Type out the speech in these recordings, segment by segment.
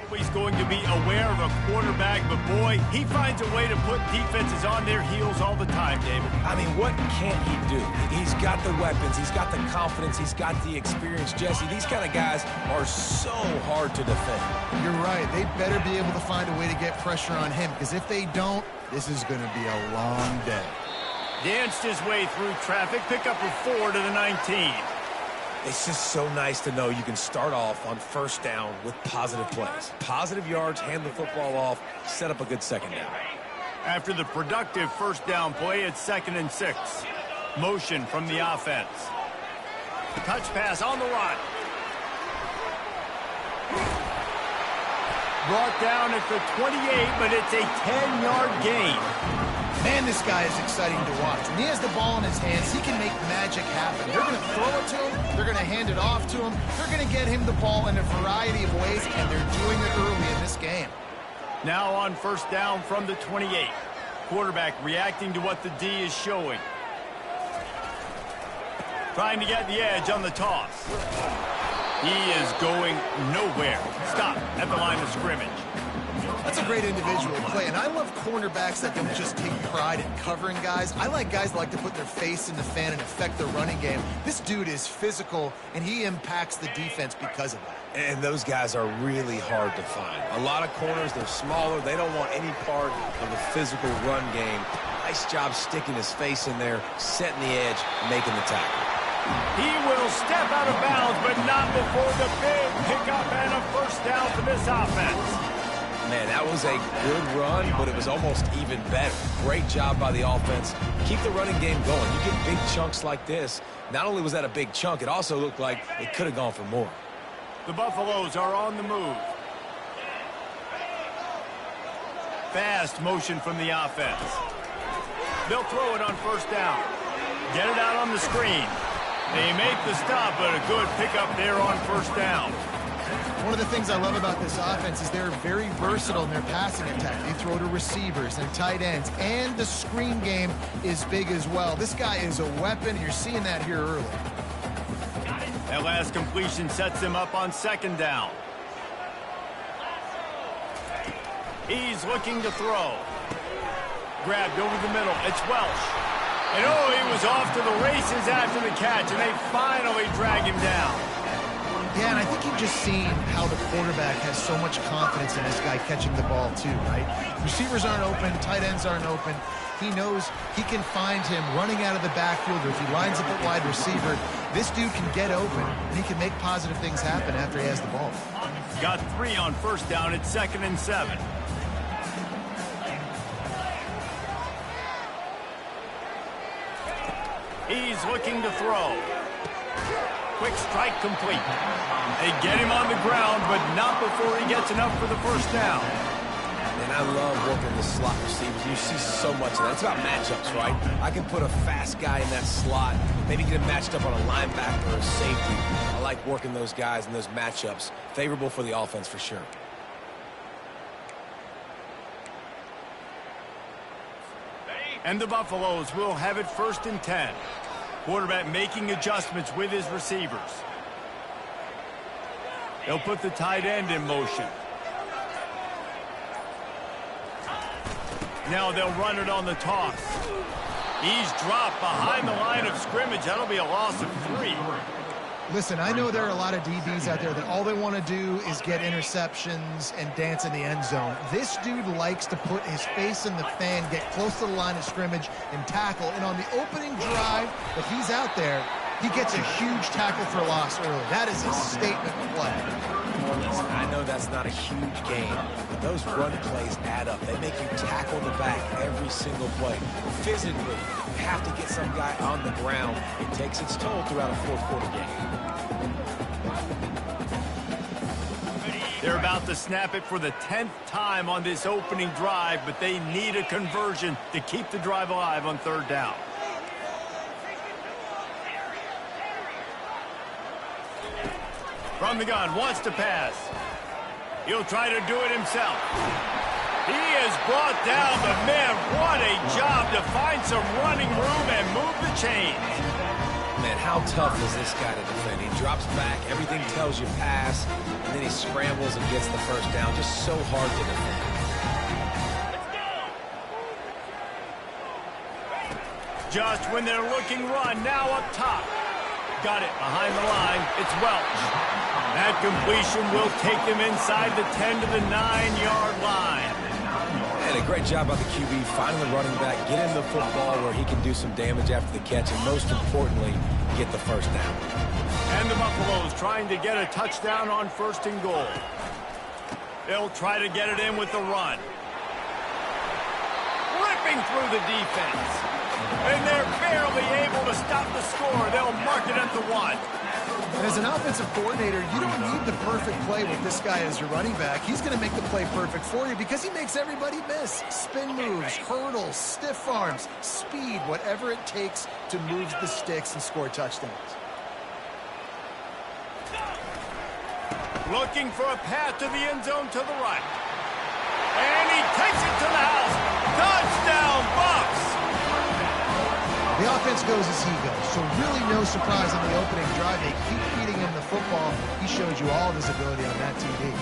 Always going to be aware of a quarterback, but boy, he finds a way to put defenses on their heels all the time, David. I mean, what can't he do? He's got the weapons, he's got the confidence, he's got the experience. Jesse, these kind of guys are so hard to defend. You're right. They better be able to find a way to get pressure on him, because if they don't, this is going to be a long day. Danced his way through traffic, pick up a 4 to the 19. It's just so nice to know you can start off on first down with positive plays. Positive yards, hand the football off, set up a good second down. After the productive first down play, it's 2nd and 6. Motion from the offense. Touch pass on the run. Brought down at the 28, but it's a 10-yard gain. Man, this guy is exciting to watch. When he has the ball in his hands, he can make magic happen. They're going to throw it to him. They're going to hand it off to him. They're going to get him the ball in a variety of ways, and they're doing it early in this game. Now on first down from the 28. Quarterback reacting to what the D is showing. Trying to get the edge on the toss. He is going nowhere. Stop at the line of scrimmage. That's a great individual play, and I love cornerbacks that don't just take pride in covering guys. I like guys that like to put their face in the fan and affect their running game. This dude is physical, and he impacts the defense because of that. And those guys are really hard to find. A lot of corners, they're smaller. They don't want any part of the physical run game. Nice job sticking his face in there, setting the edge, making the tackle. He will step out of bounds, but not before the big pickup and a first down for this offense. Man, that was a good run, but it was almost even better. Great job by the offense. Keep the running game going. You get big chunks like this. Not only was that a big chunk, it also looked like it could have gone for more. The Buffaloes are on the move. Fast motion from the offense. They'll throw it on first down. Get it out on the screen. They make the stop, but a good pickup there on first down. One of the things I love about this offense is they're very versatile in their passing attack. They throw to receivers and tight ends, and the screen game is big as well. This guy is a weapon. You're seeing that here early. That last completion sets him up on second down. He's looking to throw. Grabbed over the middle. It's Welsh. And oh, he was off to the races after the catch, and they finally drag him down. Yeah, and I think you've just seen how the quarterback has so much confidence in this guy catching the ball too, right? Receivers aren't open, tight ends aren't open. He knows he can find him running out of the backfield, or if he lines up at wide receiver, this dude can get open, and he can make positive things happen after he has the ball. Got 3 on first down at 2nd and 7. He's looking to throw. Quick strike complete. They get him on the ground, but not before he gets enough for the first down. And I love working the slot receivers. You see so much of that. It's about matchups, right? I can put a fast guy in that slot, maybe get him matched up on a linebacker or a safety. I like working those guys in those matchups. Favorable for the offense for sure. And the Buffaloes will have it 1st and 10. Quarterback making adjustments with his receivers. They'll put the tight end in motion. Now they'll run it on the toss. He's dropped behind the line of scrimmage. That'll be a loss of 3. Listen, I know there are a lot of DBs out there that all they want to do is get interceptions and dance in the end zone. This dude likes to put his face in the fan, get close to the line of scrimmage, and tackle. And on the opening drive that he's out there, he gets a huge tackle for loss early. That is a statement play. Listen, I know that's not a huge game, but those run plays add up. They make you tackle the back every single play. Physically, you have to get some guy on the ground. It takes its toll throughout a fourth-quarter game. They're about to snap it for the 10th time on this opening drive, but they need a conversion to keep the drive alive on 3rd down. From the gun, wants to pass. He'll try to do it himself. He is brought down, but man, what a job to find some running room and move the chains. Man, how tough is this guy to defend? He drops back, everything tells you pass, and then he scrambles and gets the first down. Just so hard to defend. Just when they're looking run, now up top. Got it behind the line. It's Welch. That completion will take them inside the 10 to the 9-yard line. And a great job by the QB finding the running back, get him the football where he can do some damage after the catch, and most importantly, get the first down. And the Buffaloes trying to get a touchdown on 1st and goal. They'll try to get it in with the run. Ripping through the defense. And they're barely able to stop the score. They'll mark it at the 1. And as an offensive coordinator, you don't need the perfect play with this guy as your running back. He's going to make the play perfect for you because he makes everybody miss. Spin moves, hurdles, stiff arms, speed, whatever it takes to move the sticks and score touchdowns. Looking for a path to the end zone to the right. And he takes it to the house. Touchdown, Bucs! The offense goes as he goes, so really no surprise on the opening drive. They keep feeding him the football. He showed you all of his ability on that TD.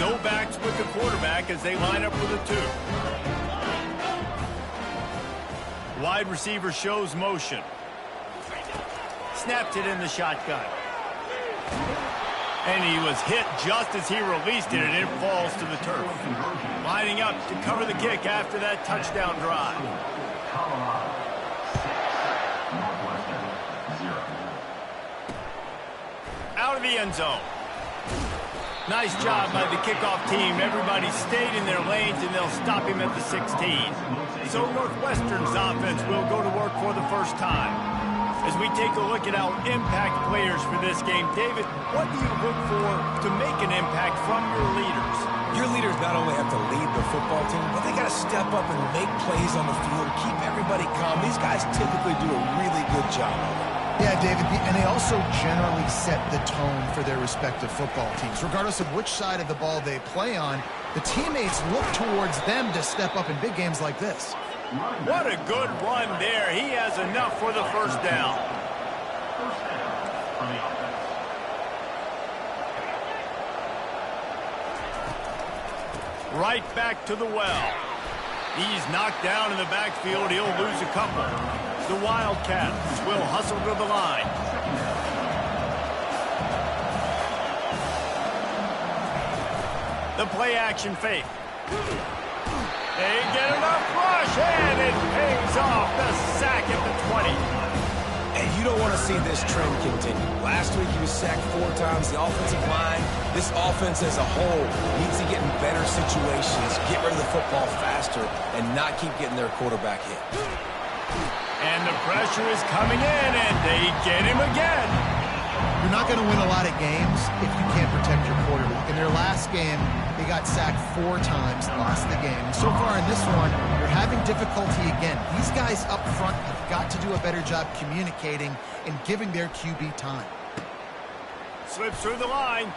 No backs with the quarterback as they line up with a 2. Wide receiver shows motion. Snapped it in the shotgun. And he was hit just as he released it, and it falls to the turf. Lining up to cover the kick after that touchdown drive. Out of the end zone. Nice job by the kickoff team. Everybody stayed in their lanes, and they'll stop him at the 16. So Northwestern's offense will go to work for the first time. As we take a look at our impact players for this game, David, what do you look for to make an impact from your leaders? Your leaders not only have to lead the football team, but they got to step up and make plays on the field, keep everybody calm. These guys typically do a really good job of it. Yeah, David, and they also generally set the tone for their respective football teams. Regardless of which side of the ball they play on, the teammates look towards them to step up in big games like this. What a good run there. He has enough for the first down. Right back to the well. He's knocked down in the backfield. He'll lose a couple. The Wildcats will hustle to the line. The play action fake. They get enough rush, and it pays off. The sack at the 20. And you don't want to see this trend continue. Last week he was sacked 4 times. The offensive line, this offense as a whole, needs to get in better situations, get rid of the football faster, and not keep getting their quarterback hit. And the pressure is coming in, and they get him again. You're not going to win a lot of games if you can't protect your quarterback. In their last game, they got sacked 4 times, lost the game. And so far in this one, they're having difficulty again. These guys up front have got to do a better job communicating and giving their QB time. Slips through the line.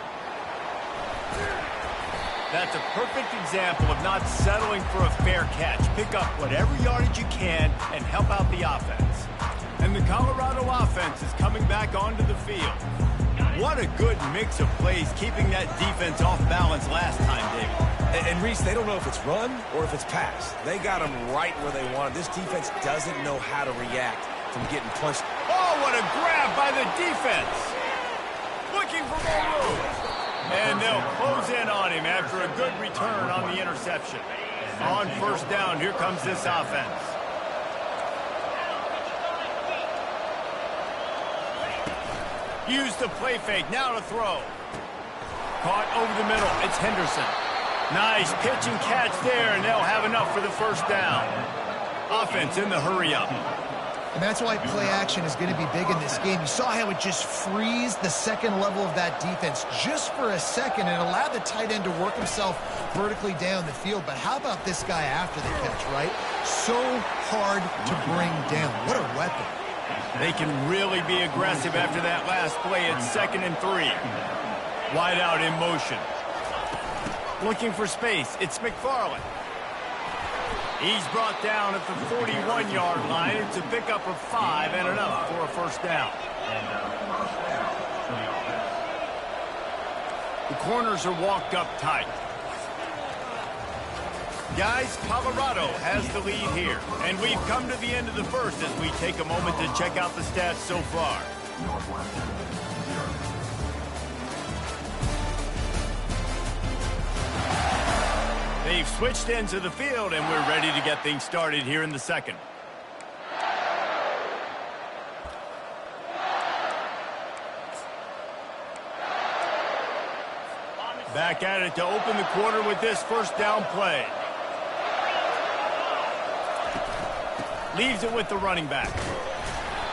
That's a perfect example of not settling for a fair catch. Pick up whatever yardage you can and help out the offense. And the Colorado offense is coming back onto the field. What a good mix of plays, keeping that defense off balance last time, David. And Reese, they don't know if it's run or if it's pass. They got them right where they want it. This defense doesn't know how to react from getting punched. Oh, what a grab by the defense. Looking for more room. And they'll close in on him after a good return on the interception. On first down, here comes this offense. Use the play fake, now to throw. Caught over the middle, it's Henderson. Nice pitch and catch there, and they'll have enough for the first down. Offense in the hurry-up. And that's why play action is going to be big in this game. You saw how it just frees the second level of that defense just for a second and allowed the tight end to work himself vertically down the field. But how about this guy after the catch, right? So hard to bring down. What a weapon. They can really be aggressive after that last play at 2nd and 3. Wide out in motion. Looking for space. It's McFarland. He's brought down at the 41-yard line. It's a pickup of 5 and enough for a first down. The corners are walked up tight. Guys, Colorado has the lead here. And we've come to the end of the first as we take a moment to check out the stats so far. They've switched into the field, and we're ready to get things started here in the second. Back at it to open the quarter with this first down play. Leaves it with the running back.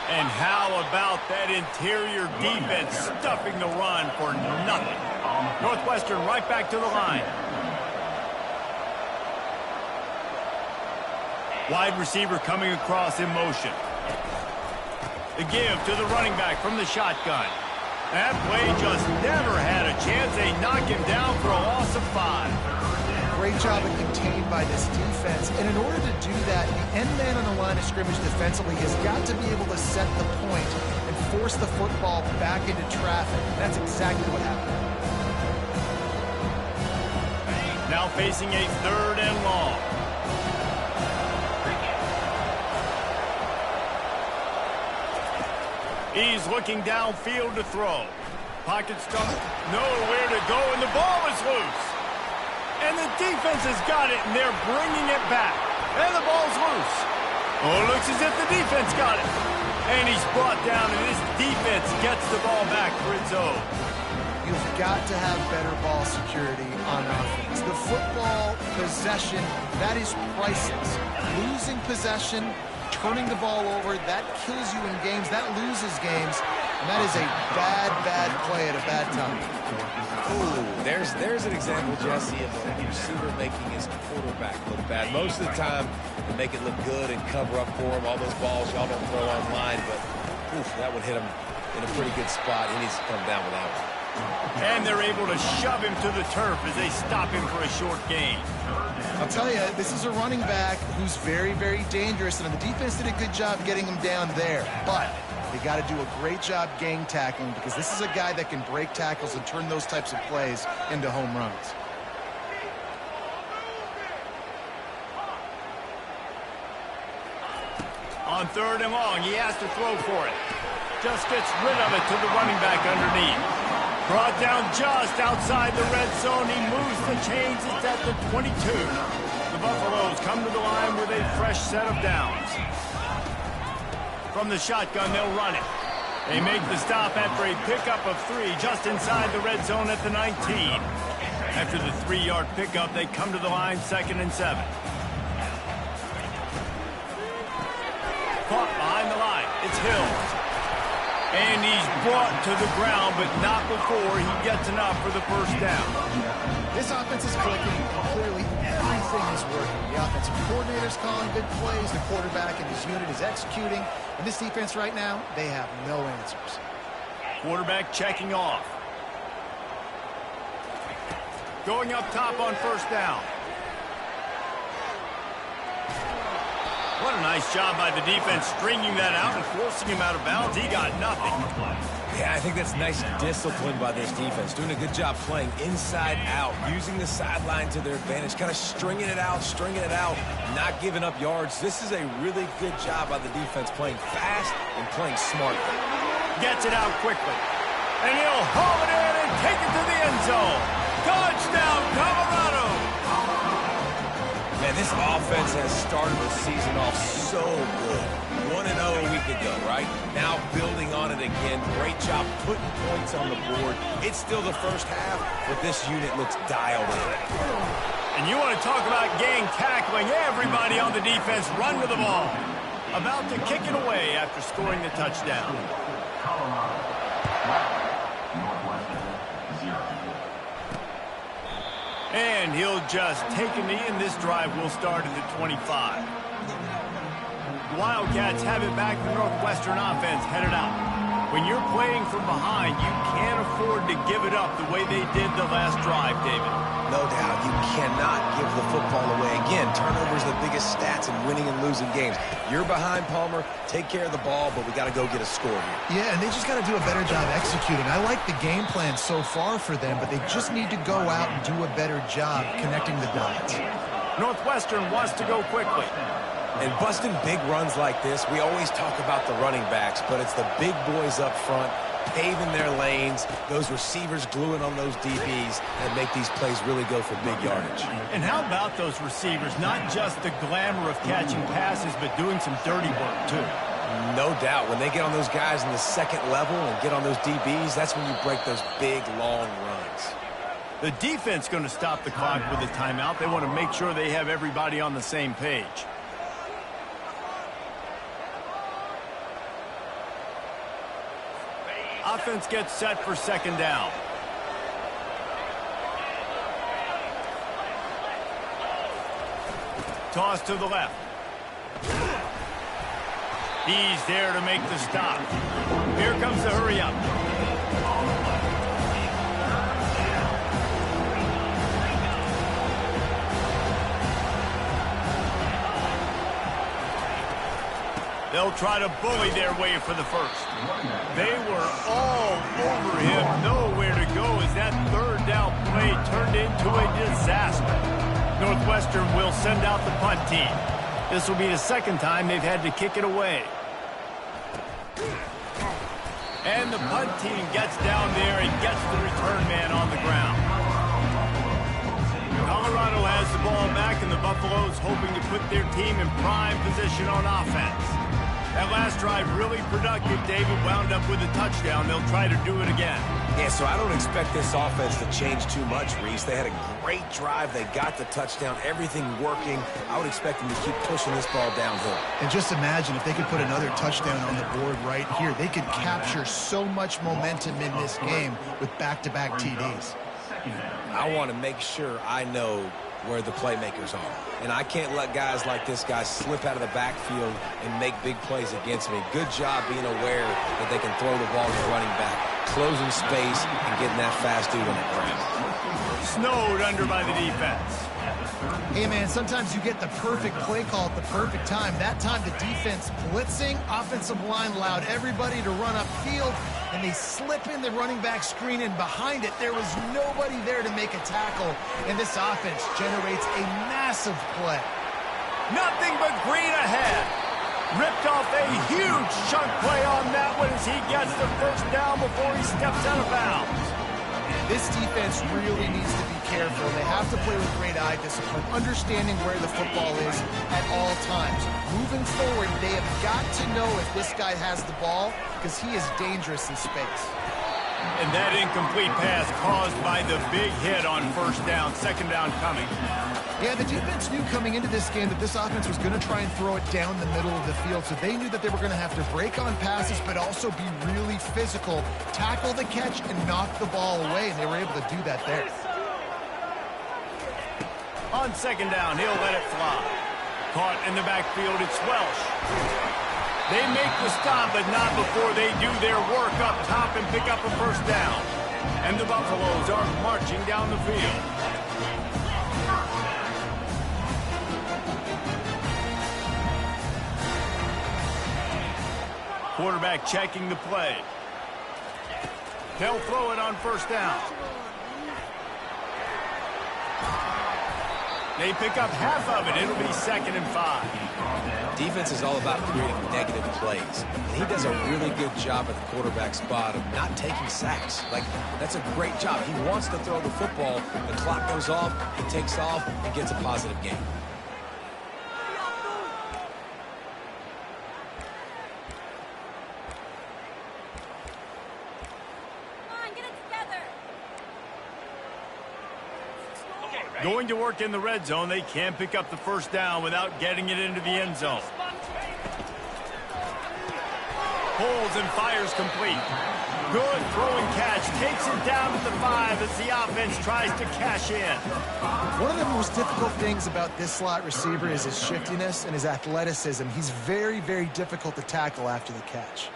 And how about that interior defense stuffing the run for nothing? Northwestern right back to the line. Wide receiver coming across in motion. The give to the running back from the shotgun. That play just never had a chance. They knock him down for a loss of 5. Great job of contained by this defense. And in order to do that, the end man on the line of scrimmage defensively has got to be able to set the point and force the football back into traffic. That's exactly what happened. Now facing a 3rd and long. He's looking downfield to throw. Pocket stuff, nowhere to go, and the ball is loose. And the defense has got it, and they're bringing it back. And the ball's loose. Oh, it looks as if the defense got it. And he's brought down, and this defense gets the ball back for its own. You've got to have better ball security on offense. The football possession, that is priceless. Losing possession, turning the ball over, that kills you in games, that loses games, and that is a bad, bad play at a bad time. Ooh, there's an example, Jesse, of a receiver making his quarterback look bad. Most of the time, they make it look good and cover up for him. All those balls y'all don't throw online, but oof, that would hit him in a pretty good spot. He needs to come down with that one. And they're able to shove him to the turf as they stop him for a short gain. I'll tell you, this is a running back who's very, very dangerous, and the defense did a good job getting him down there. But they got to do a great job gang tackling because this is a guy that can break tackles and turn those types of plays into home runs. On 3rd and long, he has to throw for it. Just gets rid of it to the running back underneath. Brought down just outside the red zone. He moves the chains. It's at the 22. The Buffaloes come to the line with a fresh set of downs. From the shotgun, they'll run it. They make the stop after a pickup of 3 just inside the red zone at the 19. After the 3-yard pickup, they come to the line 2nd and 7. Caught behind the line. It's Hill. And he's brought to the ground, but not before he gets enough for the first down. This offense is clicking, and clearly everything is working. The offensive coordinator's calling good plays, the quarterback and his unit is executing, and this defense right now, they have no answers. Quarterback checking off. Going up top on first down. What a nice job by the defense stringing that out and forcing him out of bounds. He got nothing. Yeah, I think that's nice discipline by this defense. Doing a good job playing inside out, using the sideline to their advantage, kind of stringing it out, not giving up yards. This is a really good job by the defense, playing fast and playing smartly. Gets it out quickly. And he'll haul it in and take it to the end zone. Touchdown, Colorado! Man, this offense has started the season off so good. 1-0 a week ago, right? Now building on it again. Great job putting points on the board. It's still the first half, but this unit looks dialed in. And you want to talk about gang tackling. Everybody on the defense run to the ball. About to kick it away after scoring the touchdown. And he'll just take a knee, and this drive will start at the 25. The Wildcats have it back. The Northwestern offense headed out. When you're playing from behind, you can't afford to give it up the way they did the last drive, David. No doubt. You cannot give the football away. Again, turnovers are the biggest stats in winning and losing games. You're behind, Palmer. Take care of the ball, but we got to go get a score here. Yeah, and they just got to do a better job executing. I like the game plan so far for them, but they just need to go out and do a better job connecting the dots. Northwestern wants to go quickly. And busting big runs like this, we always talk about the running backs, but it's the big boys up front paving their lanes, those receivers gluing on those DBs that make these plays really go for big yardage. And how about those receivers? Not just the glamour of catching passes, but doing some dirty work, too. No doubt. When they get on those guys in the second level and get on those DBs, that's when you break those big, long runs. The defense going to stop the clock with a timeout. They want to make sure they have everybody on the same page. Offense gets set for second down. Toss to the left. He's there to make the stop. Here comes the hurry up. They'll try to bully their way for the first. They were all over him, nowhere to go as that third down play turned into a disaster. Northwestern will send out the punt team. This will be the second time they've had to kick it away. And the punt team gets down there and gets the return man on the ground. Colorado has the ball back, and the Buffaloes hoping to put their team in prime position on offense. That last drive really productive. David wound up with a touchdown. They'll try to do it again. Yeah, so I don't expect this offense to change too much, Reese. They had a great drive. They got the touchdown. Everything working. I would expect them to keep pushing this ball downhill. And just imagine if they could put another touchdown on the board right here. They could capture so much momentum in this game with back-to-back TDs. I want to make sure I know where the playmakers are. And I can't let guys like this guy slip out of the backfield and make big plays against me. Good job being aware that they can throw the ball to the running back, closing space, and getting that fast dude on the ground. Snowed under by the defense. Hey, man, sometimes you get the perfect play call at the perfect time. That time the defense blitzing, offensive line allowed everybody to run upfield, and they slip in the running back screen, and behind it there was nobody there to make a tackle, and this offense generates a massive play. Nothing but green ahead. Ripped off a huge chunk play on that one as he gets the first down before he steps out of bounds. This defense really needs to be careful. They have to play with great eye discipline, understanding where the football is at all times. Moving forward, they have got to know if this guy has the ball because he is dangerous in space. And that incomplete pass caused by the big hit on first down, second down coming. Yeah, the defense knew coming into this game that this offense was going to try and throw it down the middle of the field, so they knew that they were going to have to break on passes but also be really physical, tackle the catch, and knock the ball away, and they were able to do that there. On second down, he'll let it fly. Caught in the backfield, it's Welsh. They make the stop, but not before they do their work up top and pick up a first down. And the Buffaloes are marching down the field. Quarterback checking the play. They'll throw it on first down. They pick up half of it. It'll be 2nd and 5. Defense is all about creating negative plays. And he does a really good job at the quarterback spot of not taking sacks. Like, that's a great job. He wants to throw the football. The clock goes off, he takes off, and gets a positive gain. Going to work in the red zone. They can't pick up the first down without getting it into the end zone. Pulls and fires complete. Good throwing catch. Takes it down to the 5 as the offense tries to cash in. One of the most difficult things about this slot receiver is his shiftiness and his athleticism. He's very, very difficult to tackle after the catch.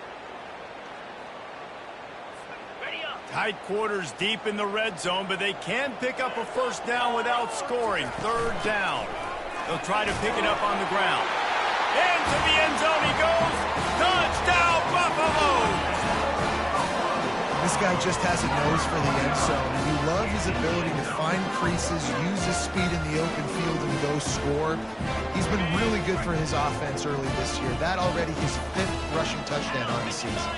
Tight quarters deep in the red zone, but they can pick up a first down without scoring. Third down. They'll try to pick it up on the ground. Into the end zone he goes. Touchdown, Buffalo! This guy just has a nose for the end zone. You love his ability to find creases, use his speed in the open field, and go score. He's been really good for his offense early this year. That already his 5th rushing touchdown on the season.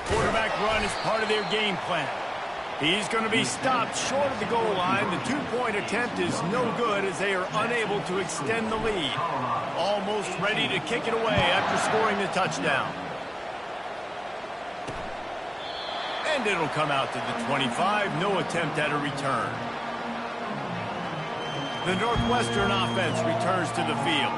Quarterback run is part of their game plan. He's going to be stopped short of the goal line. The 2-point attempt is no good as they are unable to extend the lead. Almost ready to kick it away after scoring the touchdown. And it'll come out to the 25. No attempt at a return. The Northwestern offense returns to the field.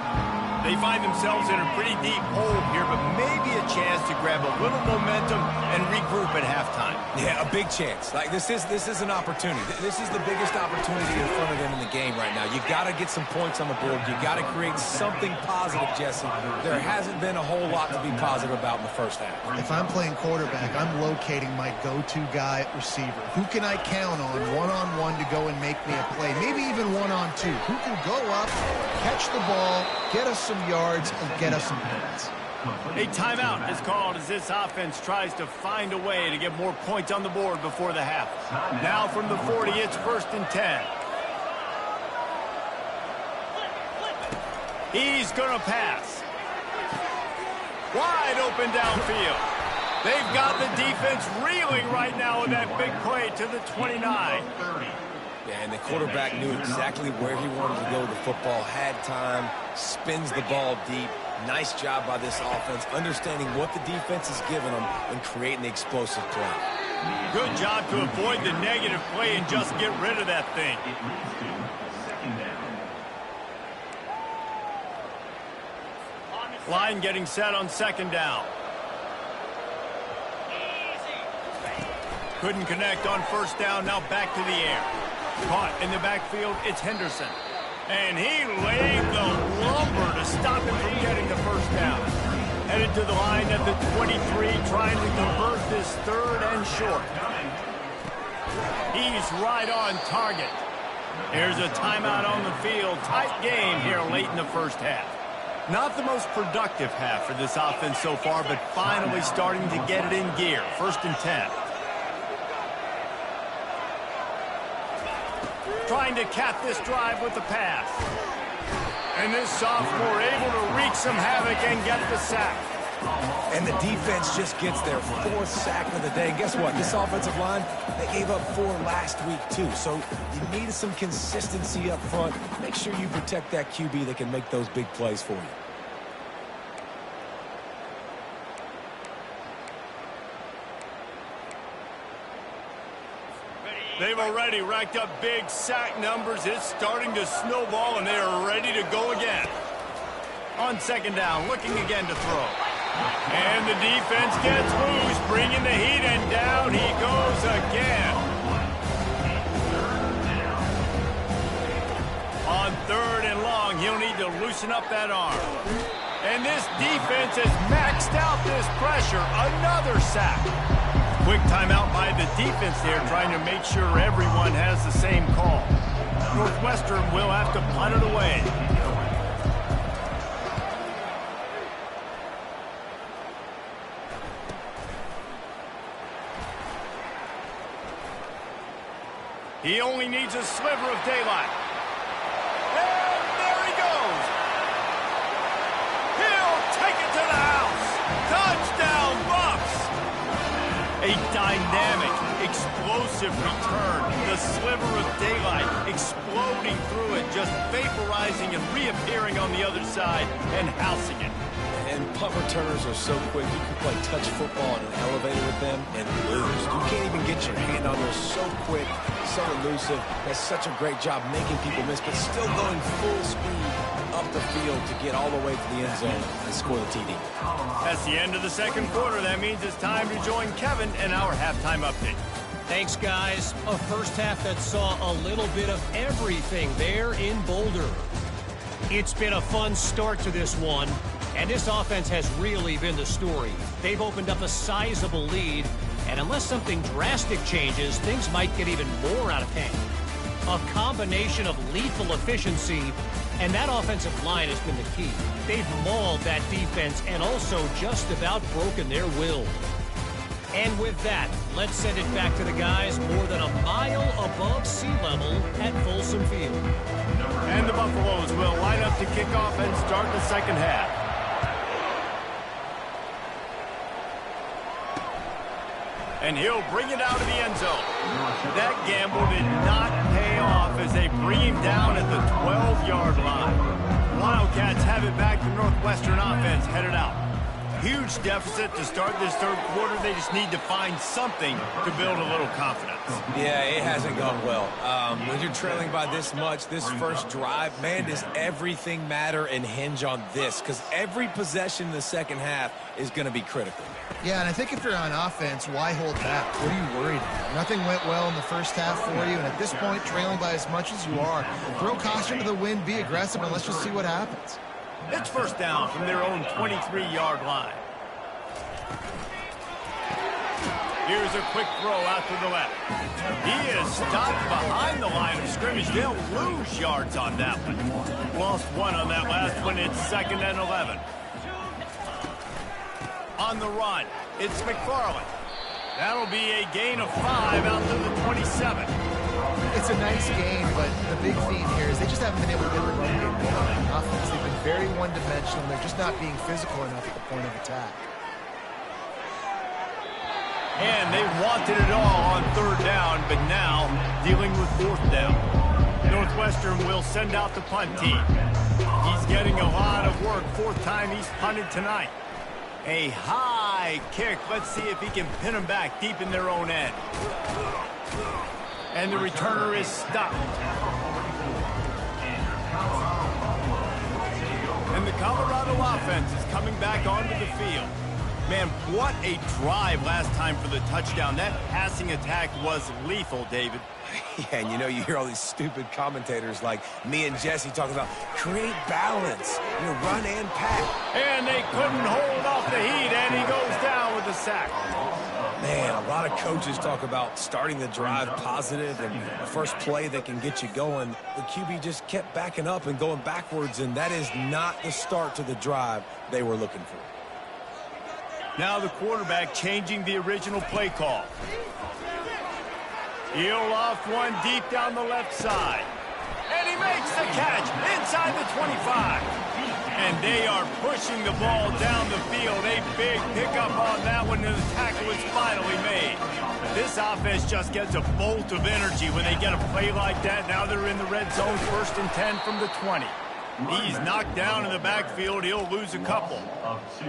They find themselves in a pretty deep hole here, but maybe a chance to grab a little momentum and regroup at halftime. Yeah, a big chance. Like this is an opportunity. This is the biggest opportunity in front of them in the game right now. You got to get some points on the board. You got to create something positive, Jesse. There hasn't been a whole lot to be positive about in the first half. If I'm playing quarterback, I'm locating my go-to guy at receiver. Who can I count on one-on-one to go and make me a play? Maybe even one-on-two. Who can go up, catch the ball, get us some yards, and get us some points. A timeout is called as this offense tries to find a way to get more points on the board before the half. Now from the 40, it's 1st and 10. He's going to pass. Wide open downfield. They've got the defense reeling right now with that big play to the 29. Yeah, and the quarterback knew exactly where he wanted to go with the football, had time, spins the ball deep. Nice job by this offense, understanding what the defense is giving them and creating the explosive play. Good job to avoid the negative play and just get rid of that thing. Line getting set on 2nd down. Couldn't connect on 1st down, now back to the air. Caught in the backfield, it's Henderson. And he laid the lumber to stop him from getting the first down. Headed to the line at the 23, trying to convert this 3rd and short. He's right on target. Here's a timeout on the field. Tight game here late in the first half. Not the most productive half for this offense so far, but finally starting to get it in gear. 1st and 10. Trying to cap this drive with the pass. And this sophomore able to wreak some havoc and get the sack. And the defense just gets their 4th sack of the day. And guess what? This offensive line, they gave up 4 last week too. So you needed some consistency up front. Make sure you protect that QB that can make those big plays for you. They've already racked up big sack numbers. It's starting to snowball, and they are ready to go again. On 2nd down, looking again to throw. And the defense gets loose, bringing the heat, and down he goes again. On 3rd and long, he'll need to loosen up that arm. And this defense has maxed out this pressure. Another sack. Quick timeout by the defense there, trying to make sure everyone has the same call. Northwestern will have to punt it away. He only needs a sliver of daylight. And there he goes. He'll take it to the house. Touchdown, Buffs. A dynamic, explosive return. The sliver of daylight exploding through it, just vaporizing and reappearing on the other side and housing it. And punt returners are so quick. You can play touch football in an elevator with them and lose. You can't even get your hand on them. So quick, so elusive. That's such a great job making people miss, but still going full speed up the field to get all the way to the end zone and score the TD. That's the end of the 2nd quarter. That means it's time to join Kevin in our halftime update. Thanks, guys. A first half that saw a little bit of everything there in Boulder. It's been a fun start to this one, and this offense has really been the story. They've opened up a sizable lead, And unless something drastic changes, things might get even more out of hand. A combination of lethal efficiency, and that offensive line has been the key. They've mauled that defense and also just about broken their will. And with that, let's send it back to the guys more than a mile above sea level at Folsom Field. And the Buffaloes will line up to kick off and start the second half. And he'll bring it out of the end zone. That gamble did not pay off as they bring him down at the 12-yard line. Wildcats have it back. The Northwestern offense headed out. Huge deficit to start this third quarter. They just need to find something to build a little confidence. Yeah, it hasn't gone well. When you're trailing by this much, this first drive, man, does everything matter and hinge on this? Because every possession in the second half is going to be critical. Yeah, and I think if you're on offense, why hold back? What are you worried about? Nothing went well in the first half for you, and at this point, trailing by as much as you are, throw caution to the wind, be aggressive, and let's just see what happens. It's first down from their own 23-yard line. Here's a quick throw out to the left. He is stopped behind the line of scrimmage. They'll lose yards on that one. Lost one on that last one. It's 2nd and 11. On the run, it's McFarland. That'll be a gain of 5 out to the 27. It's a nice game, but the big theme here is they just haven't been able to get the run game going on offense. They've been very one-dimensional. They're just not being physical enough at the point of attack. And they wanted it all on third down, but now dealing with fourth down. Northwestern will send out the punt team. He's getting a lot of work. Fourth time he's punted tonight. A high kick. Let's see if he can pin them back deep in their own end. And the returner is stopped. And the Colorado offense is coming back onto the field. Man, what a drive last time for the touchdown. That passing attack was lethal, David. Yeah, and you know, you hear all these stupid commentators like me and Jesse talking about create balance, run and pack. And they couldn't hold off the heat, and he goes down with a sack. Man, a lot of coaches talk about starting the drive positive and the first play that can get you going. The QB just kept backing up and going backwards, and that is not the start to the drive they were looking for. Now the quarterback changing the original play call. He'll loft one deep down the left side. And he makes the catch inside the 25. And they are pushing the ball down the field. A big pickup on that one, and the tackle is finally made. This offense just gets a bolt of energy when they get a play like that. Now they're in the red zone, 1st and 10 from the 20. He's knocked down in the backfield. He'll lose a couple.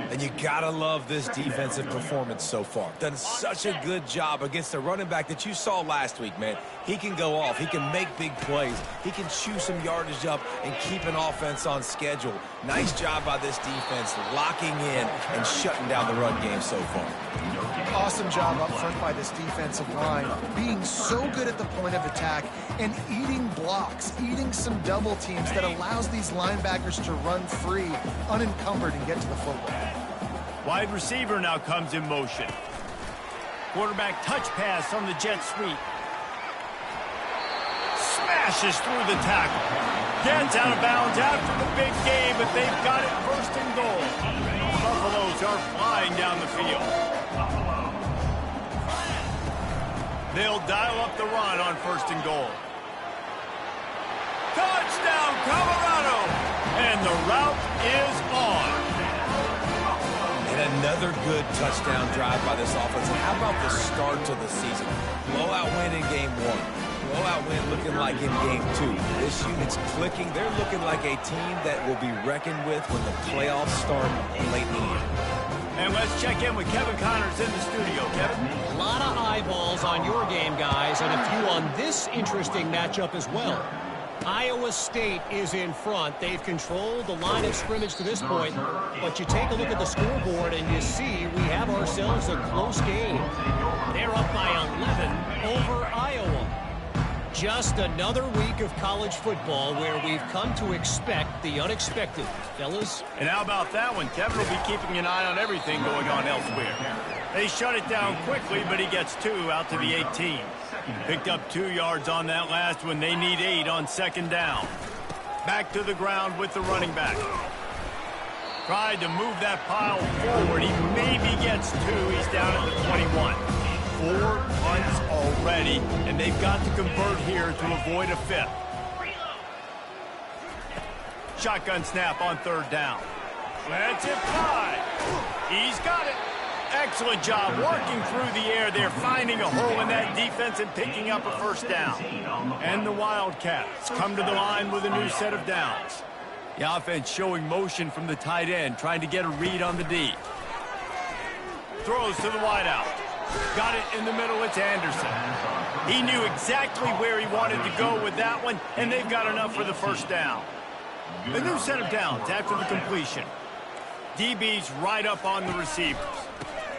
And you gotta love this defensive performance so far. Done such a good job against a running back that you saw last week, man. He can go off. He can make big plays. He can chew some yardage up and keep an offense on schedule. Nice job by this defense locking in and shutting down the run game so far. Awesome job up front by this defensive line, being so good at the point of attack and eating blocks, eating some double teams that allows these linebackers to run free, unencumbered, and get to the football. Wide receiver now comes in motion. Quarterback touch pass on the jet sweep. Smashes through the tackle. Gets out of bounds after the big game, but they've got it 1st and goal. Buffaloes are flying down the field. They'll dial up the run on 1st and goal. Touchdown, Colorado! And the route is on. And another good touchdown drive by this offense. And how about the start to the season? Blowout win in game 1. Blowout win looking like in game 2. This unit's clicking. They're looking like a team that will be reckoned with when the playoffs start late in the year. And let's check in with Kevin Connors in the studio. Kevin? A lot of eyeballs on your game, guys, and a few on this interesting matchup as well. Iowa State is in front. They've controlled the line of scrimmage to this point, but you take a look at the scoreboard and you see we have ourselves a close game. They're up by 11 over Iowa. Just another week of college football where we've come to expect the unexpected, fellas. And how about that one? Kevin will be keeping an eye on everything going on elsewhere. They shut it down quickly, but he gets 2 out to the 18. Picked up 2 yards on that last one. They need 8 on second down. Back to the ground with the running back. Tried to move that pile forward. He maybe gets 2. He's down at the 21. 4 punts already, and they've got to convert here to avoid a 5th. Shotgun snap on third down. Let's it fly. He's got it. Excellent job working through the air there, finding a hole in that defense and picking up a first down. And the Wildcats come to the line with a new set of downs. The offense showing motion from the tight end, trying to get a read on the D. Throws to the wideout. Got it in the middle, it's Anderson. He knew exactly where he wanted to go with that one, and they've got enough for the first down. A new set of downs after the completion. DB's right up on the receivers.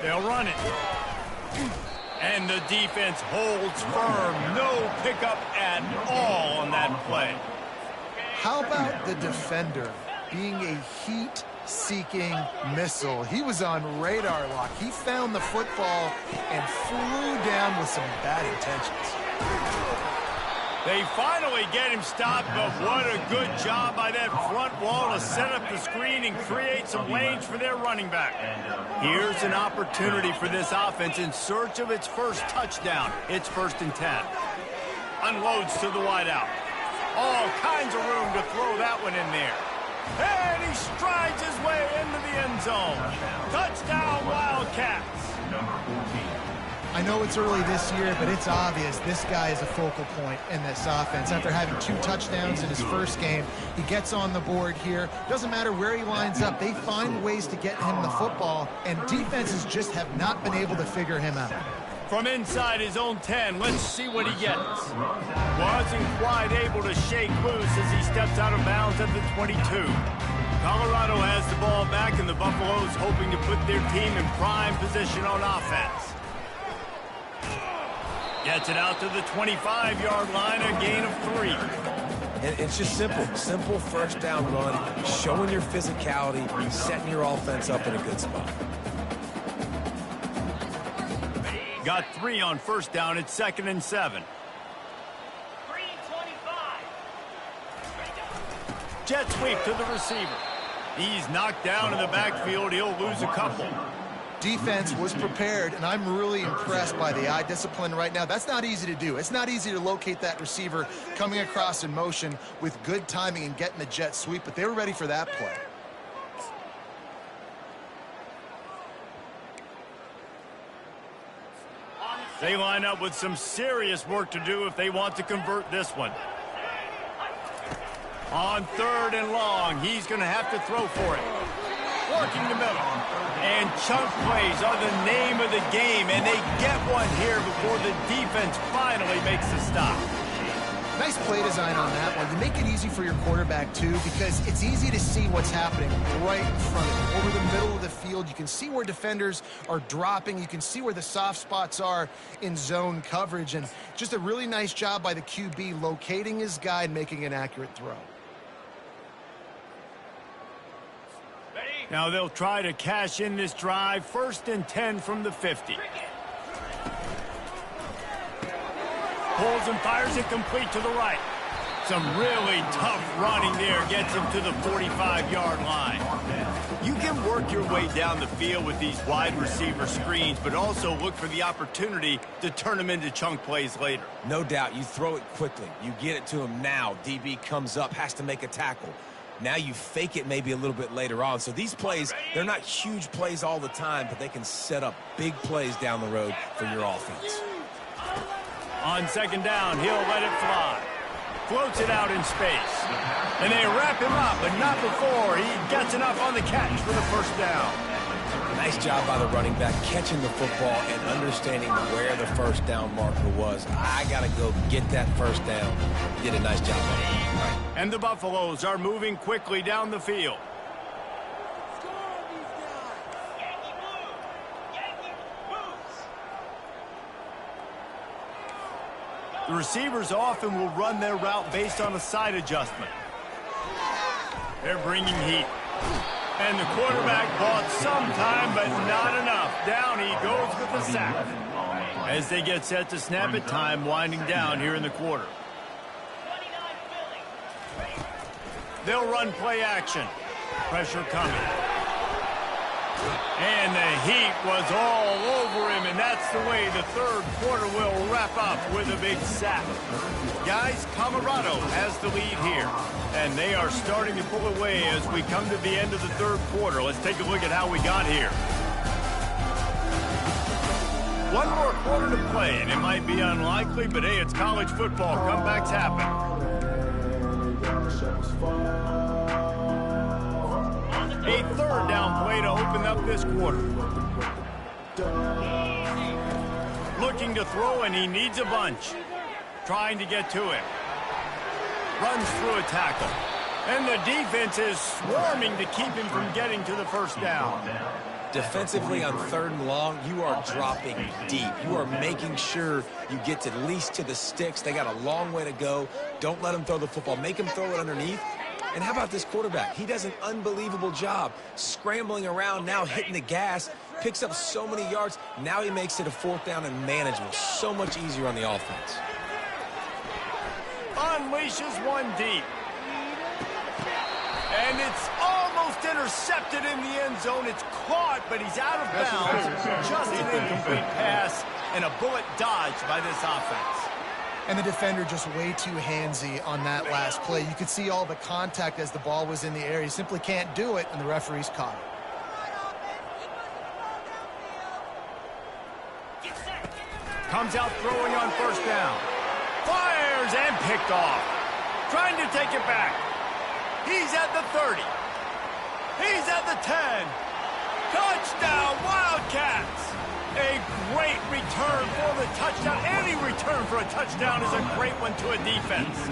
They'll run it. And the defense holds firm. No pickup at all on that play. How about the defender being a heat-seeking missile? He was on radar lock. He found the football and flew down with some bad intentions. They finally get him stopped, but what a good job by that front wall to set up the screen and create some lanes for their running back. Here's an opportunity for this offense in search of its first touchdown. It's 1st and 10. Unloads to the wideout. All kinds of room to throw that one in there. And he strides his way into the end zone. Touchdown, Wildcats. Number 14. I know it's early this year, but it's obvious this guy is a focal point in this offense. After having 2 touchdowns in his first game, he gets on the board here. Doesn't matter where he lines up. They find ways to get him the football, and defenses just have not been able to figure him out. From inside his own 10, let's see what he gets. Wasn't quite able to shake loose as he steps out of bounds at the 22. Colorado has the ball back, and the Buffaloes hoping to put their team in prime position on offense. Gets it out to the 25-yard line, a gain of 3. And it's just simple first down run, showing your physicality, setting your offense up in a good spot. Got 3 on first down. It's 2nd and 7. Jet sweep to the receiver. He's knocked down in the backfield. He'll lose a couple. Defense was prepared, and I'm really impressed by the eye discipline right now. That's not easy to do. It's not easy to locate that receiver coming across in motion with good timing and getting the jet sweep, but they were ready for that play. They line up with some serious work to do if they want to convert this one. On 3rd and long, he's going to have to throw for it. Working the middle. And chunk plays are the name of the game, and they get one here before the defense finally makes the stop. Nice play design on that one. You make it easy for your quarterback, too, because it's easy to see what's happening right in front of you. Over the middle of the field, you can see where defenders are dropping. You can see where the soft spots are in zone coverage. And just a really nice job by the QB locating his guy and making an accurate throw. Now they'll try to cash in this drive. 1st and 10 from the 50. Pulls and fires it complete to the right. Some really tough running there gets him to the 45-yard line. You can work your way down the field with these wide receiver screens, but also look for the opportunity to turn them into chunk plays later. No doubt, you throw it quickly. You get it to him now. DB comes up, has to make a tackle. Now you fake it maybe a little bit later on. So these plays, they're not huge plays all the time, but they can set up big plays down the road for your offense. On 2nd down, he'll let it fly. Floats it out in space. And they wrap him up, but not before he gets enough on the catch for the first down. Nice job by the running back catching the football and understanding where the first down marker was. I got to go get that first down. Did a nice job on it. And the Buffaloes are moving quickly down the field. The receivers often will run their route based on a side adjustment. They're bringing heat. And the quarterback bought some time, but not enough. Down he goes with the sack. As they get set to snap it, time winding down here in the quarter. They'll run play action. Pressure coming. And the heat was all over him, and that's the way the third quarter will wrap up with a big sack. Guys, Colorado has the lead here, and they are starting to pull away as we come to the end of the third quarter. Let's take a look at how we got here. One more quarter to play, and it might be unlikely, but hey, it's college football. Comebacks happen. A third down play to open up this quarter. Looking to throw, and he needs a bunch. Trying to get to it. Runs through a tackle. And the defense is swarming to keep him from getting to the first down. Defensively on 3rd and long, you are dropping deep. You are making sure you get at least to the sticks. They got a long way to go. Don't let them throw the football. Make them throw it underneath. And how about this quarterback? He does an unbelievable job scrambling around, now hitting the gas, picks up so many yards. Now he makes it a 4th down and manageable. So much easier on the offense. Unleashes one deep. And it's almost intercepted in the end zone. It's caught, but he's out of bounds. Just an incomplete pass and a bullet dodged by this offense. And the defender just way too handsy on that last play. You could see all the contact as the ball was in the air. He simply can't do it, and the referee's caught it. Comes out throwing on 1st down. Fires and picked off. Trying to take it back. He's at the 30. He's at the 10. Touchdown, Wildcats! A great return for the touchdown. Any return for a touchdown is a great one to a defense.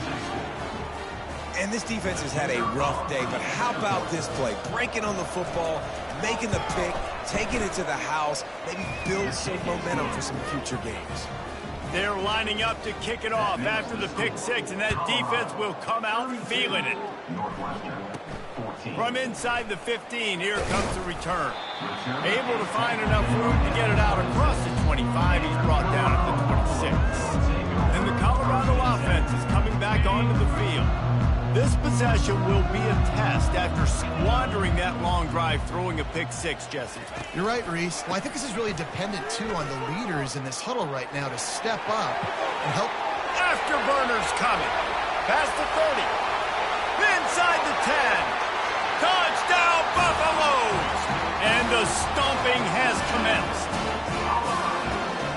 And this defense has had a rough day, but how about this play? Breaking on the football, making the pick, taking it to the house, maybe build some momentum for some future games. They're lining up to kick it off after the pick 6, and that defense will come out feeling it. From inside the 15, here comes the return. Able to find enough room to get it out across the 25. He's brought down at the 26. And the Colorado offense is coming back onto the field. This possession will be a test after squandering that long drive throwing a pick 6, Jesse. You're right, Reese. Well, I think this is really dependent, too, on the leaders in this huddle right now to step up and help. Afterburners coming. Past the 30. Inside the 10. Touchdown, Buffaloes! And the stomping has commenced.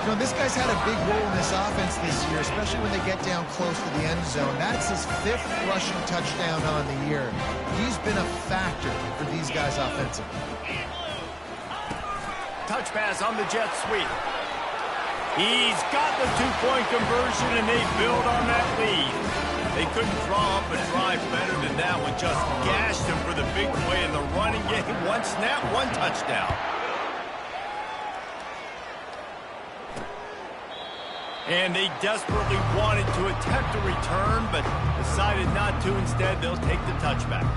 You know, this guy's had a big role in this offense this year, especially when they get down close to the end zone. That's his 5th rushing touchdown on the year. He's been a factor for these guys offensively. Touch pass on the jet sweep. He's got the 2-point conversion, and they build on that lead. They couldn't draw up a drive better than that one. Just gashed him for the big play in the running game. 1 snap, 1 touchdown. And they desperately wanted to attempt a return, but decided not to. Instead, they'll take the touchback.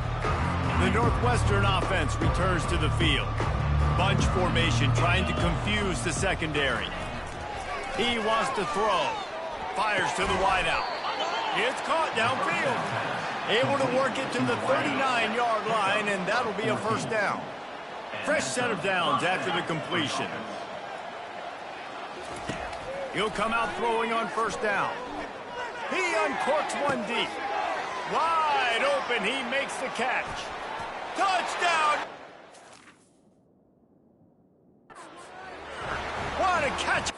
The Northwestern offense returns to the field. Bunch formation trying to confuse the secondary. He wants to throw. Fires to the wideout. It's caught downfield. Able to work it to the 39-yard line, and that'll be a 1st down. Fresh set of downs after the completion. He'll come out throwing on 1st down. He uncorks one deep. Wide open, he makes the catch. Touchdown! What a catch!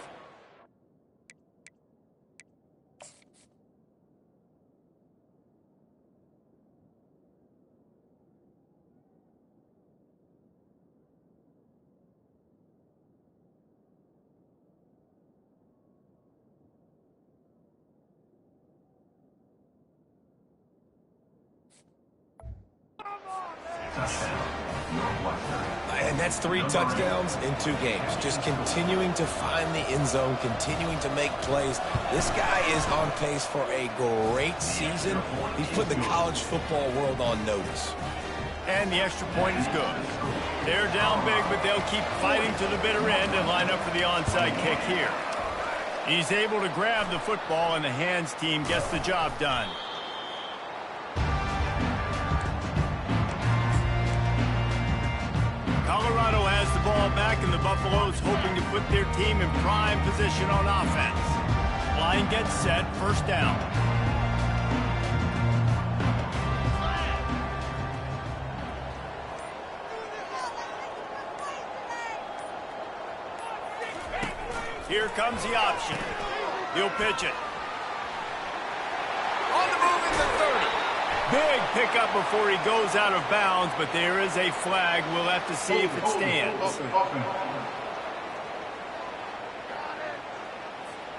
And that's 3 touchdowns in 2 games. Just continuing to find the end zone, continuing to make plays. This guy is on pace for a great season. He's put the college football world on notice. And the extra point is good. They're down big, but they'll keep fighting to the bitter end and line up for the onside kick here. He's able to grab the football, and the hands team gets the job done. Colorado has the ball back, and the Buffaloes hoping to put their team in prime position on offense. Line gets set, first down. Here comes the option. He'll pitch it. On the move in the 30. Big pickup before he goes out of bounds, but there is a flag. We'll have to see if it stands.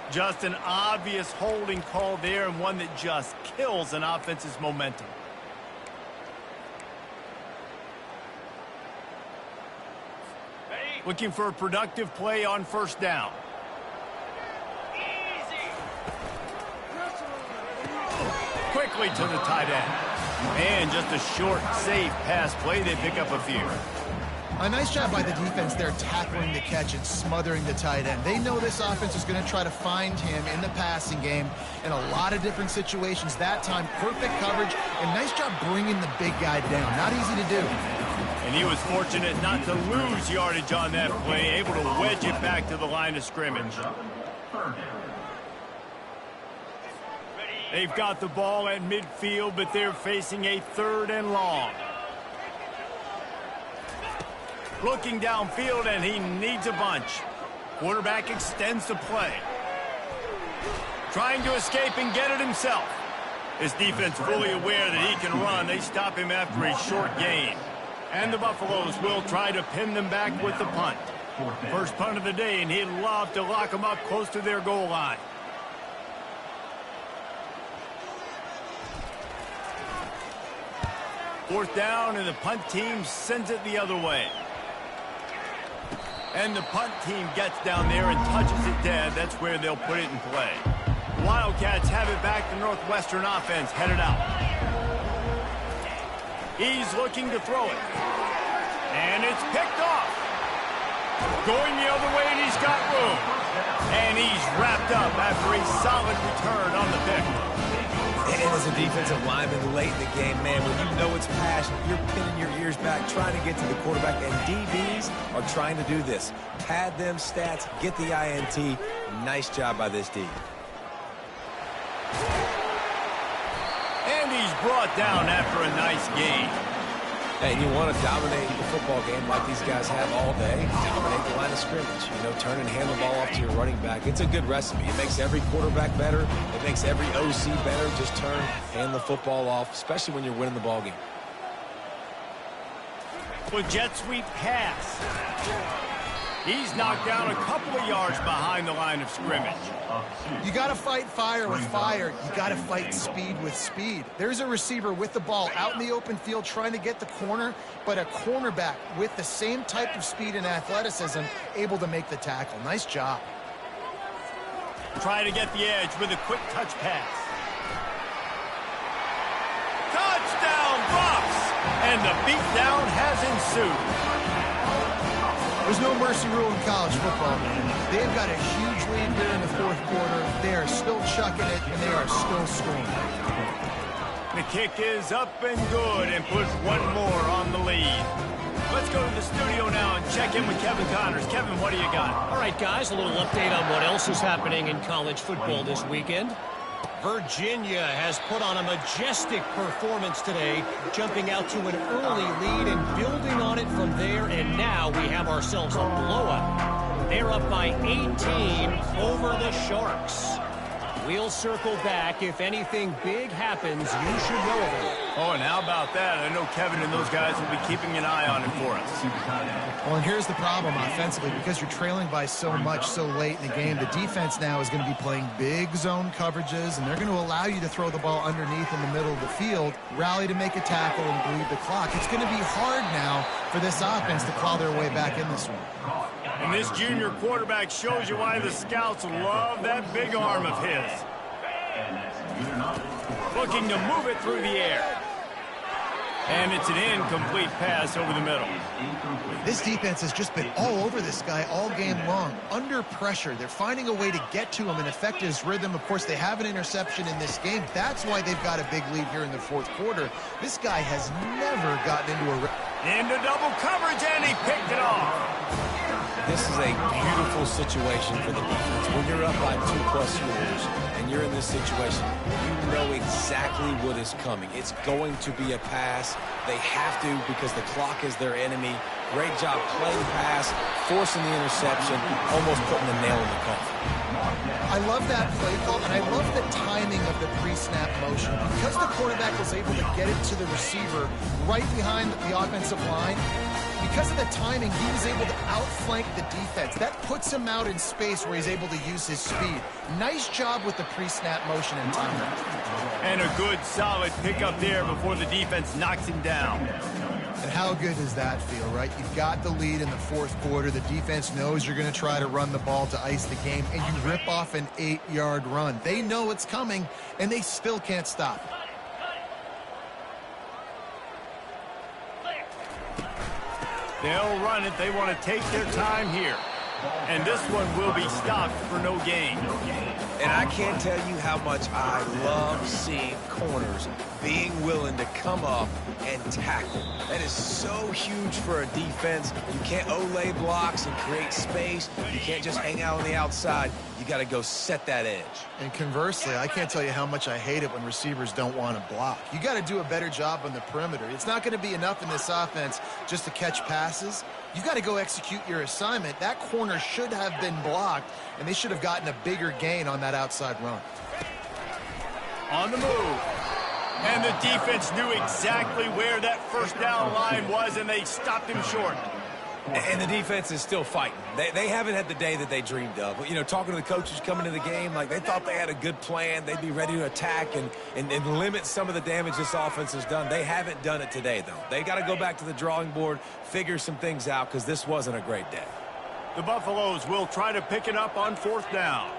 Just an obvious holding call there, and one that just kills an offense's momentum. Looking for a productive play on first down. Quickly to the tight end. And just a short, safe pass play. They pick up a few. A nice job by the defense there, tackling the catch and smothering the tight end. They know this offense is going to try to find him in the passing game in a lot of different situations. That time, perfect coverage, and nice job bringing the big guy down. Not easy to do. And he was fortunate not to lose yardage on that play, able to wedge it back to the line of scrimmage. They've got the ball at midfield, but they're facing a 3rd and long. Looking downfield, and he needs a bunch. Quarterback extends the play. Trying to escape and get it himself. His defense fully aware that he can run. They stop him after a short gain. And the Buffaloes will try to pin them back with the punt. First punt of the day, and he'd love to lock them up close to their goal line. Fourth down, and the punt team sends it the other way. And the punt team gets down there and touches it dead. That's where they'll put it in play. The Wildcats have it back. The Northwestern offense headed out. He's looking to throw it. And it's picked off. Going the other way, and he's got room. And he's wrapped up after a solid return on the pick. And as a defensive lineman late in the game, man, when you know it's passion, you're pinning your ears back, trying to get to the quarterback, and DBs are trying to do this. Pad them stats, get the INT. Nice job by this D. And he's brought down after a nice game. And you want to dominate the football game like these guys have all day. Dominate the line of scrimmage. You know, turn and hand the ball off to your running back. It's a good recipe. It makes every quarterback better. It makes every OC better. Just turn, hand the football off, especially when you're winning the ball game. With jet sweep pass. He's knocked down a couple of yards behind the line of scrimmage. You got to fight fire with fire. You got to fight speed with speed. There's a receiver with the ball out in the open field trying to get the corner, but a cornerback with the same type of speed and athleticism able to make the tackle. Nice job. Try to get the edge with a quick touch pass. Touchdown, Buffs! And the beatdown has ensued. There's no mercy rule in college football, man. They've got a huge lead here in the 4th quarter. They are still chucking it, and they are still scoring. The kick is up and good and puts one more on the lead. Let's go to the studio now and check in with Kevin Connors. Kevin, what do you got? All right, guys, a little update on what else is happening in college football this weekend. Virginia has put on a majestic performance today, jumping out to an early lead and building on it from there, and now we have ourselves a blowout. They're up by 18 over the Sharks. We'll circle back. If anything big happens, you should know of it. Oh, and how about that? I know Kevin and those guys will be keeping an eye on it for us. Well, and here's the problem offensively. Because you're trailing by so much so late in the game, the defense now is going to be playing big zone coverages, and they're going to allow you to throw the ball underneath in the middle of the field, rally to make a tackle, and bleed the clock. It's going to be hard now for this offense to claw their way back in this one. And this junior quarterback shows you why the scouts love that big arm of his. Looking to move it through the air. And it's an incomplete pass over the middle. This defense has just been all over this guy all game long. Under pressure, they're finding a way to get to him and affect his rhythm. Of course, they have an interception in this game. That's why they've got a big lead here in the fourth quarter. This guy has never gotten into double coverage, and he picked it off. This is a beautiful situation for the defense. When you're up by 2+ scores and you're in this situation, you know exactly what is coming. It's going to be a pass. They have to because the clock is their enemy. Great job playing pass, forcing the interception, almost putting the nail in the coffin. I love that play call, and I love the timing of the pre-snap motion. Because the quarterback was able to get it to the receiver right behind the offensive line, because of the timing, he was able to outflank the defense. That puts him out in space where he's able to use his speed. Nice job with the pre-snap motion and timing. And a good, solid pickup there before the defense knocks him down. And how good does that feel, right? You've got the lead in the fourth quarter. The defense knows you're going to try to run the ball to ice the game, and you rip off an 8-yard run. They know it's coming, and they still can't stop it. They'll run it. They want to take their time here. And this one will be stopped for no gain. And I can't tell you how much I love seeing corners being willing to come up and tackle. That is so huge for a defense. You can't olay blocks and create space. You can't just hang out on the outside. You got to go set that edge. And conversely, I can't tell you how much I hate it when receivers don't want to block. You got to do a better job on the perimeter. It's not going to be enough in this offense just to catch passes. You've got to go execute your assignment. That corner should have been blocked, and they should have gotten a bigger gain on that outside run. On the move. And the defense knew exactly where that first down line was, and they stopped him short. And the defense is still fighting. They haven't had the day that they dreamed of. You know, talking to the coaches coming into the game, like they thought they had a good plan. They'd be ready to attack and limit some of the damage this offense has done. They haven't done it today, though. They got to go back to the drawing board, figure some things out, because this wasn't a great day. The Buffaloes will try to pick it up on fourth down.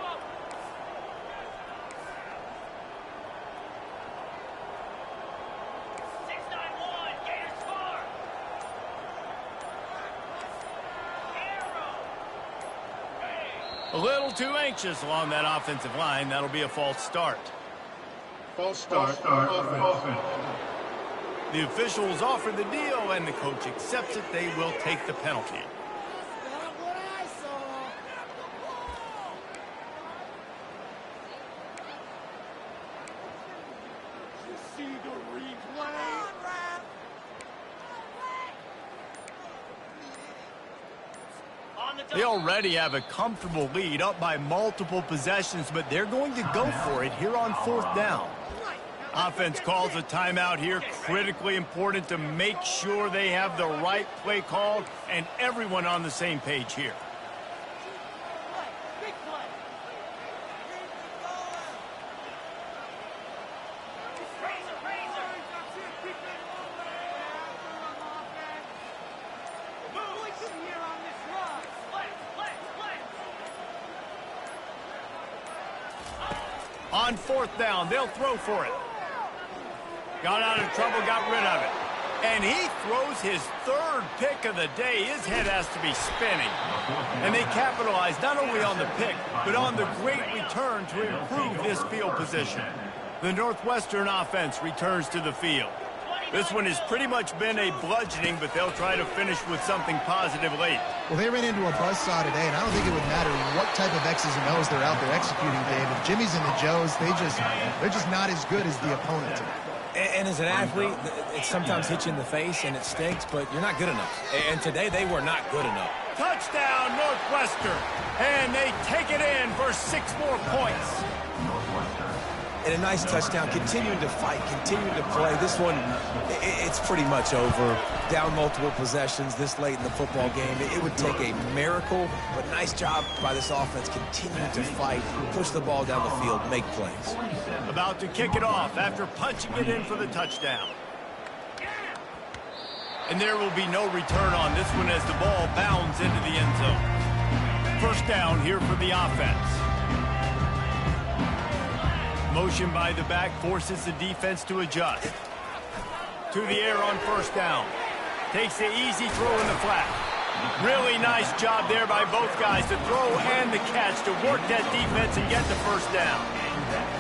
A little too anxious along that offensive line. That'll be a false start. False start. Offense. The officials offer the deal, and the coach accepts it. They will take the penalty. They already have a comfortable lead, up by multiple possessions, but they're going to go for it here on fourth down. Offense calls a timeout here. Critically important to make sure they have the right play called and everyone on the same page here. On fourth down, they'll throw for it. Got out of trouble, got rid of it. And he throws his third pick of the day. His head has to be spinning. And they capitalize not only on the pick, but on the great return to improve this field position. The Northwestern offense returns to the field. This one has pretty much been a bludgeoning, but they'll try to finish with something positive late. Well, they ran into a buzzsaw today, and I don't think it would matter what type of X's and O's they're out there executing, Dave. If Jimmy's and the Joes, they're just not as good as the opponent today. And as an athlete, it sometimes hits you in the face and it stinks, but you're not good enough. And today they were not good enough. Touchdown, Northwestern. And they take it in for 6 more points. And a nice touchdown, continuing to fight, continuing to play. This one, it's pretty much over. Down multiple possessions this late in the football game. It would take a miracle, but nice job by this offense continuing to fight, push the ball down the field, make plays. About to kick it off after punching it in for the touchdown. And there will be no return on this one as the ball bounds into the end zone. First down here for the offense. Motion by the back forces the defense to adjust. To the air on first down. Takes the easy throw in the flat. Really nice job there by both guys to throw and the catch to work that defense and get the first down.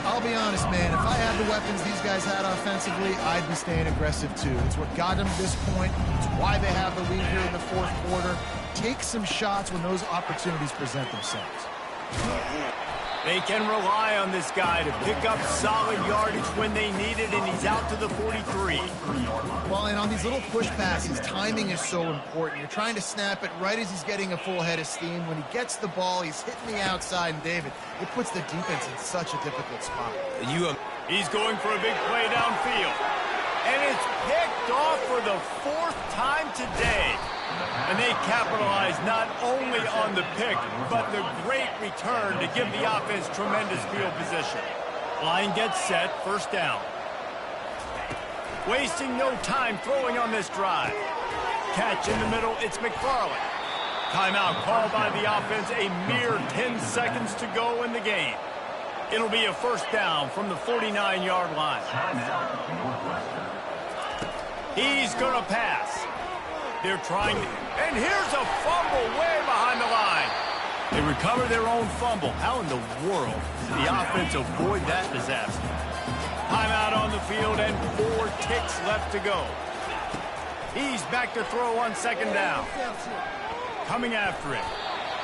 I'll be honest, man. If I had the weapons these guys had offensively, I'd be staying aggressive too. It's what got them to this point. It's why they have the lead here in the fourth quarter. Take some shots when those opportunities present themselves. They can rely on this guy to pick up solid yardage when they need it, and he's out to the 43. Well, and on these little push passes, timing is so important. You're trying to snap it right as he's getting a full head of steam. When he gets the ball, he's hitting the outside, and David, it puts the defense in such a difficult spot. He's going for a big play downfield. And it's picked off for the 4th time today. And they capitalize not only on the pick, but the great return to give the offense tremendous field position. Line gets set, first down. Wasting no time throwing on this drive. Catch in the middle, it's McFarland. Timeout called by the offense, a mere 10 seconds to go in the game. It'll be a first down from the 49-yard line. He's going to pass. They're trying, and here's a fumble way behind the line. They recover their own fumble. How in the world did the offense avoid that disaster? Timeout on the field and 4 ticks left to go. He's back to throw on second down. Coming after it.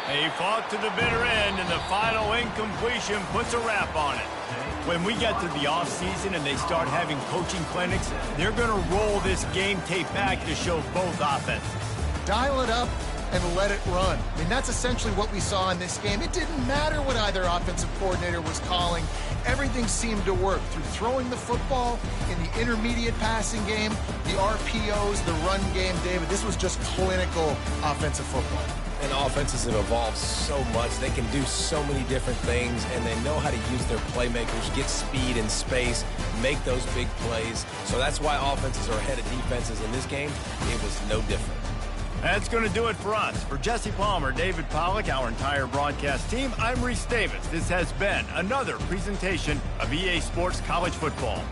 They fought to the bitter end, and the final incompletion puts a wrap on it. When we get to the offseason and they start having coaching clinics, they're going to roll this game tape back to show both offenses. Dial it up and let it run. I mean, that's essentially what we saw in this game. It didn't matter what either offensive coordinator was calling. Everything seemed to work through throwing the football, in the intermediate passing game, the RPOs, the run game. David, this was just clinical offensive football. And offenses have evolved so much. They can do so many different things, and they know how to use their playmakers, get speed and space, make those big plays. So that's why offenses are ahead of defenses in this game. It was no different. That's going to do it for us. For Jesse Palmer, David Pollack, our entire broadcast team, I'm Reese Davis. This has been another presentation of EA Sports College Football.